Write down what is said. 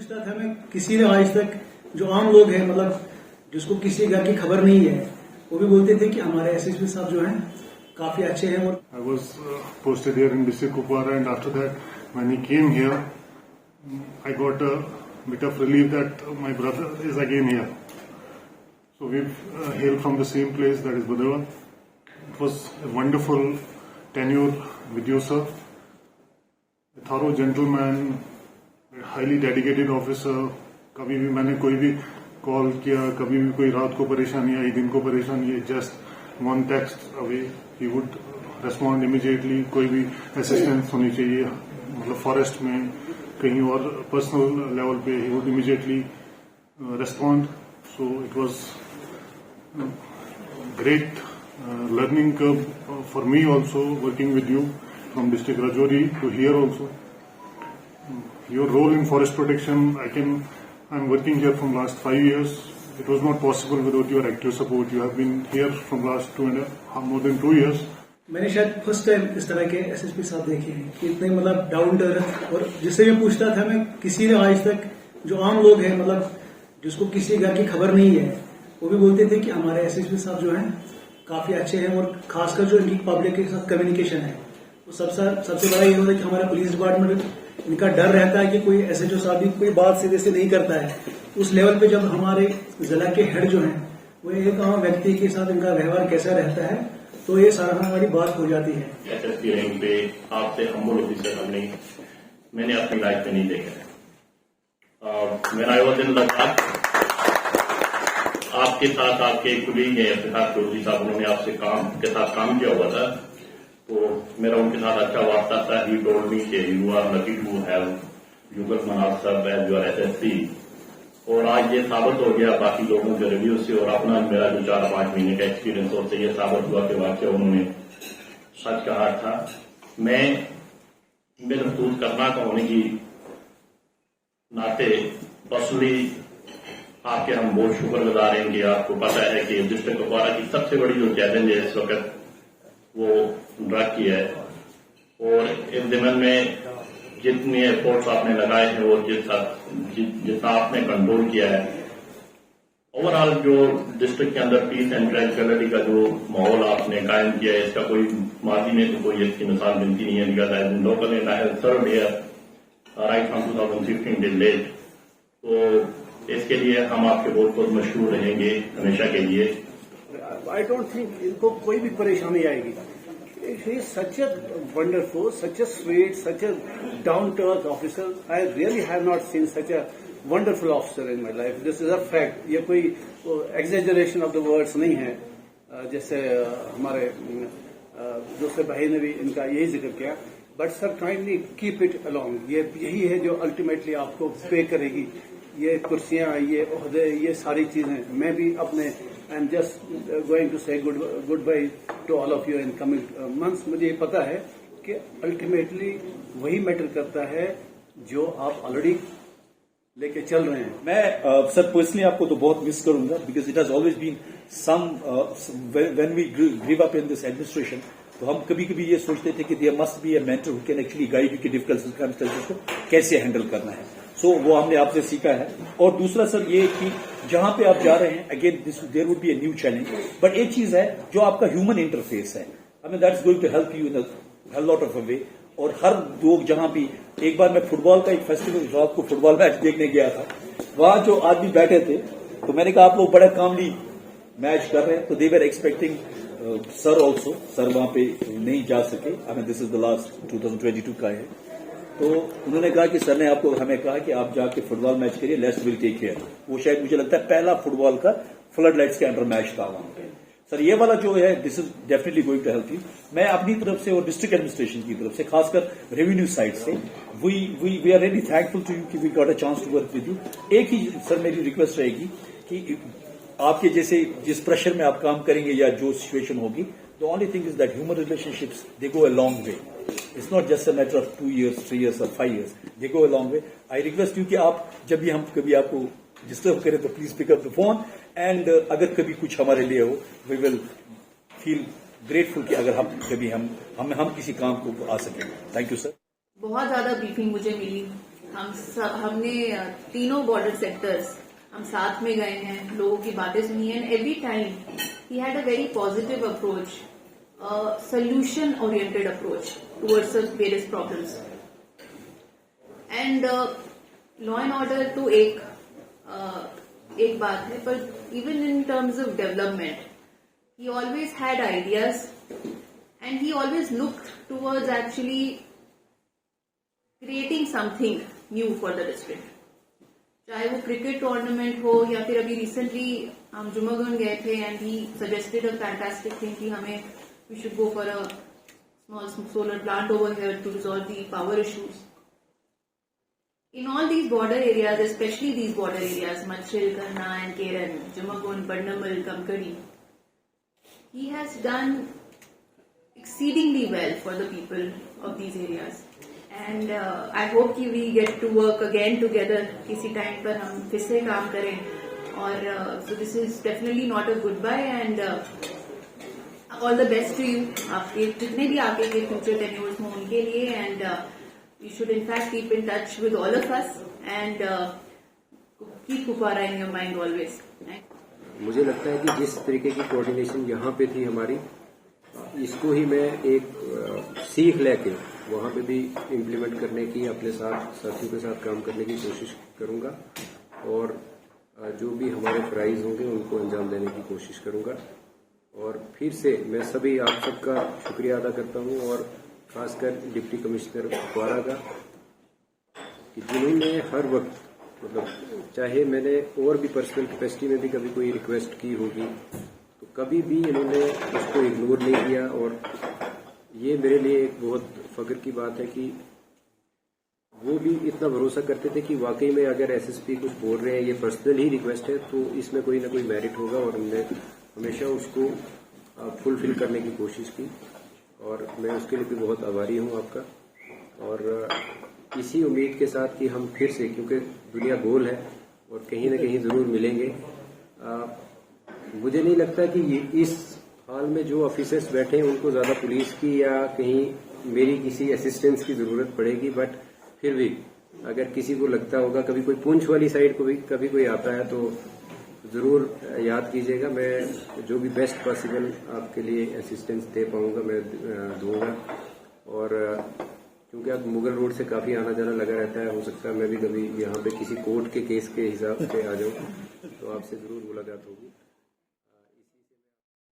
पूछता था मैं, किसी ने आज तक जो आम लोग हैं, मतलब जिसको किसी घर की खबर नहीं है, वो भी बोलते थे कि हमारे एसएसपी साहब जो हैं काफी अच्छे हैं. और I was posted here in district Kupwara, and after that, when he came here, I got a bit of relief that my brother is again here. So we hail from the same place, that is Budawan. It was a wonderful tenure with you, sir. A thorough gentleman, a highly dedicated officer. कभी भी मैंने कोई भी call किया, कभी भी कोई रात को परेशानी आई, दिन को परेशानी है, just one text away he would respond immediately. कोई भी असिस्टेंस होनी चाहिए, मतलब फॉरेस्ट में कहीं और पर्सनल लेवल पे, he would immediately respond. So it was great learning curve for me also, working with you from district Rajouri to here also. Your role in forest protection, I'm working here from last 5 years. It was not possible without your active support. You have been here from last more than 2 years. मैंने शायद first time इस तरह के SSP साहब देखे हैं कि इतने मतलब डाउन टू अर्थ. और जिससे मैं पूछता था मैं, किसी ने आज तक जो आम लोग हैं, मतलब जिसको किसी घर की खबर नहीं है, वो भी बोलते थे कि हमारे एसएसपी साहब जो हैं काफी अच्छे हैं. और खासकर जो इनकी पब्लिक के साथ कम्युनिकेशन है, वो सबसे बड़ा ये होता है कि हमारा पुलिस डिपार्टमेंट, इनका डर रहता है कि कोई एसएचओ साहब भी कोई बात सीधे से नहीं करता है. उस लेवल पे जब हमारे जिला के हेड जो हैं वो एक आम व्यक्ति के साथ इनका व्यवहार कैसा रहता है, तो ये सराहना वाली बात हो जाती है. एसएसपी रैंक पे आपसे हम्बल ऑफिसर मैंने अपनी लाइफ में नहीं देखा है. मेरा आई वॉज इन लद्दाख, आपके साथ आपके कुलीग हैं प्रकाश चौधरी साहब, उन्होंने आपसे के साथ काम किया हुआ था, तो मेरा उनके साथ अच्छा वास्ता था. ही टोल्ड मी कि you are lucky to have Yugal Manaf साहब एज योर एसएसपी. और आज ये साबित हो गया बाकी लोगों के रिव्यू से, और अपना मेरा जो 4-5 महीने का एक्सपीरियंस होता है, ये साबित हुआ कि वाकई उन्होंने सच कहा था. मैं महसूस करना का होने की नाते पर्सनली आपके हम बहुत शुक्रगुजार हैं कि आपको पता है कि डिस्ट्रिक्ट कुपवारा की सबसे बड़ी जो चैलेंज है इस वक्त वो ड्रग की है. और इस जिम्मन में जितने एफर्ट्स आपने लगाए हैं और जितना आपने कंट्रोल किया है, ओवरऑल जो डिस्ट्रिक्ट के अंदर पीस एंड ट्रैंक्विलिटी का जो माहौल आपने कायम किया है, इसका कोई माजी में तो कोई इसकी मिसाल मिलती नहीं है. Because as local and I have served here right from 2015 till date. तो इसके लिए हम आपके बहुत बहुत मशहूर रहेंगे हमेशा के लिए. आई डोंट थिंक इनको कोई भी परेशानी आएगी. He is such a wonderful, such a sweet, such a down-to-earth officer. I really have not seen such a wonderful officer in my life. This is a fact. ये कोई exaggeration of the words नहीं है. जैसे हमारे दूसरे भाई ने भी इनका यही जिक्र किया. But sir, kindly keep it along. ये यही है जो ultimately आपको पे करेगी. ये कुर्सियां, ये ओहदे, ये सारी चीजें. मैं भी अपने I'm just going to say goodbye to all of you in coming months. मुझे ये पता है कि अल्टीमेटली वही मैटर करता है जो आप ऑलरेडी लेके चल रहे हैं. मैं सर पर्सनली आपको तो बहुत मिस करूंगा, because it has always been some when we grew up in this administration, तो हम कभी कभी ये सोचते थे कि there must be a mentor who can actually guide you कि डिफिकल्ट सर्कमस्टेंसेस को कैसे हैंडल करना है. सो वो हमने आपसे सीखा है. और दूसरा सर ये कि जहां पे आप जा रहे हैं, again there would be a new challenge, but एक चीज है जो आपका ह्यूमन इंटरफेस है, I mean that's going to help you in a lot of a way. और हर लोग जहां भी, एक बार मैं फुटबॉल का एक फेस्टिवल रात को फुटबॉल मैच देखने गया था, वहां जो आदमी बैठे थे, तो मैंने कहा आप लोग बड़ा कामली मैच कर रहे हैं, तो they were expecting sir also. Sir वहां पे नहीं जा सके. I mean this is the last 2022 का है. तो उन्होंने कहा कि सर ने आपको हमें कहा कि आप जाके फुटबॉल मैच करिए, लेट्स विल टेक केयर. वो शायद मुझे लगता है पहला फुटबॉल का फ्लड लाइट्स के अंडर मैच था वहां पे. सर ये वाला जो है, this is definitely going to help you. मैं अपनी तरफ से और डिस्ट्रिक्ट एडमिनिस्ट्रेशन की तरफ से, खासकर रेवेन्यू साइड से, we are really thankful to you कि we got a chance to work with you. एक ही सर मेरी रिक्वेस्ट रहेगी कि आपके जैसे जिस प्रेशर में आप काम करेंगे या जो सिचुएशन होगी, the only thing is that human relationships they go a long way. It's not just a matter of 2 years, 3 years or 5 years. They go a long way. I request you कि आप जब भी हम कभी आपको disturb करें तो please pick up the phone, and अगर कभी कुछ हमारे लिए हो, वी विल फील ग्रेटफुल कि अगर हम कभी हम किसी काम को आ सकें. Thank you sir. बहुत ज्यादा ब्रीफिंग मुझे मिली हमने तीनों बॉर्डर सेक्टर्स हम साथ में गए हैं, लोगों की बातें सुनी है, and every time he had a very positive approach, solution oriented approach towards various problems. And law and order तो एक बात है, पर even in terms of development he always had ideas and he always looked towards actually creating something new for the district. चाहे वो cricket tournament हो या फिर अभी रिसेंटली हम जुमगन गए थे and he suggested a fantastic thing कि हमें we should go for a small solar plant over here to resolve the power issues. In all these border areas, especially these border areas, Machil, Karna and Keran, Jumagun, Bandamal, Kamkari, he has done exceedingly well for the people of these areas. And I hope कि we get to work again together, किसी time पर हम फिर से काम करें. और so this is definitely not a goodbye and all the best to you. आपके जितने भी आगे के future tenures हों उनके लिए, and you should in fact keep in touch with all of us and keep Kupwara in your mind always. मुझे लगता है कि जिस तरीके की कोऑर्डिनेशन यहाँ पे थी हमारी, इसको ही मैं एक सीख लेके वहाँ पे भी इम्प्लीमेंट करने की, अपने साथियों के साथ काम करने की कोशिश करूँगा और जो भी हमारे प्राइज होंगे उनको अंजाम देने की कोशिश करूँगा. और फिर से मैं सभी आप सबका शुक्रिया अदा करता हूँ और खासकर डिप्टी कमिश्नर कुपवारा का कि जिन्होंने हर वक्त, मतलब चाहे मैंने और भी पर्सनल कैपेसिटी में भी कभी कोई रिक्वेस्ट की होगी तो कभी भी इन्होंने उसको इग्नोर नहीं किया. और ये मेरे लिए एक बहुत फख्र की बात है कि वो भी इतना भरोसा करते थे कि वाकई में अगर एसएसपी कुछ बोल रहे हैं, ये पर्सनल ही रिक्वेस्ट है, तो इसमें कोई ना कोई मेरिट होगा. और हमने हमेशा उसको फुलफिल करने की कोशिश की और मैं उसके लिए भी बहुत आभारी हूँ आपका. और इसी उम्मीद के साथ कि हम फिर से, क्योंकि दुनिया गोल है और कहीं ना कहीं ज़रूर मिलेंगे. मुझे नहीं लगता कि इस हाल में जो ऑफिसर्स बैठे हैं उनको ज़्यादा पुलिस की या कहीं मेरी किसी असिस्टेंस की ज़रूरत पड़ेगी. बट फिर भी अगर किसी को लगता होगा, कभी कोई पुंछ वाली साइड को भी कभी कोई आता है, तो ज़रूर याद कीजिएगा. मैं जो भी बेस्ट पॉसिबल आपके लिए असिस्टेंस दे पाऊंगा मैं दूंगा. और क्योंकि आप मुगल रोड से काफ़ी आना जाना लगा रहता है, हो सकता है मैं भी कभी यहाँ पे किसी कोर्ट के केस के हिसाब से आ जाऊँ, तो आपसे ज़रूर मुलाकात होगी.